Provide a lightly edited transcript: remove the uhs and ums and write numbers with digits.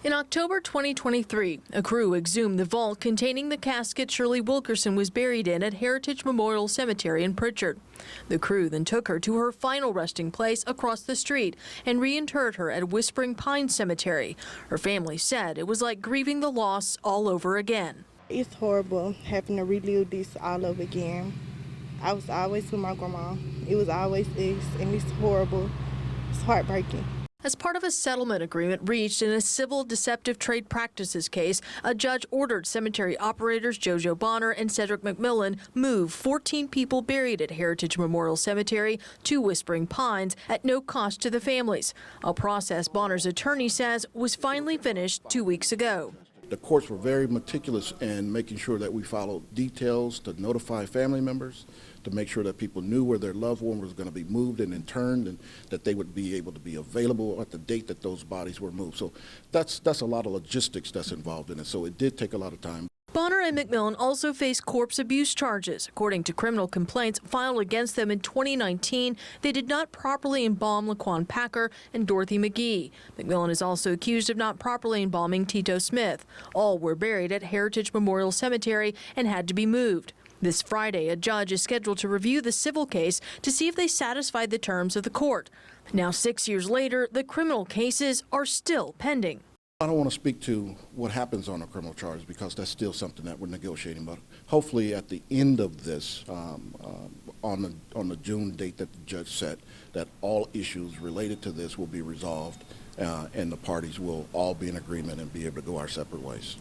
In October 2023, a crew exhumed the vault containing the casket Shirley Wilkerson was buried in at Heritage Memorial Cemetery in Pritchard. The crew then took her to her final resting place across the street and reinterred her at Whispering Pines Cemetery. Her family said it was like grieving the loss all over again. It's horrible having to relive this all over again. I was always with my grandma. It was always this, and it's horrible. It's heartbreaking. As part of a settlement agreement reached in a civil deceptive trade practices case, a judge ordered cemetery operators Jojo Bonner and Cedric McMillan move 14 people buried at Heritage Memorial Cemetery to Whispering Pines at no cost to the families. A process Bonner's attorney says was finally finished 2 weeks ago. The courts were very meticulous in making sure that we followed details to notify family members, to make sure that people knew where their loved one was going to be moved and interned, and that they would be able to be available at the date that those bodies were moved. So that's a lot of logistics that's involved in it. So it did take a lot of time. Bonner and McMillan also face corpse abuse charges. According to criminal complaints filed against them in 2019, they did not properly embalm Laquan Packer and Dorothy McGee. McMillan is also accused of not properly embalming Tito Smith. All were buried at Heritage Memorial Cemetery and had to be moved. This Friday, a judge is scheduled to review the civil case to see if they satisfied the terms of the court. Now, 6 years later, the criminal cases are still pending. I don't want to speak to what happens on a criminal charge because that's still something that we're negotiating. But hopefully at the end of this, on the June date that the judge set, that all issues related to this will be resolved and the parties will all be in agreement and be able to go our separate ways.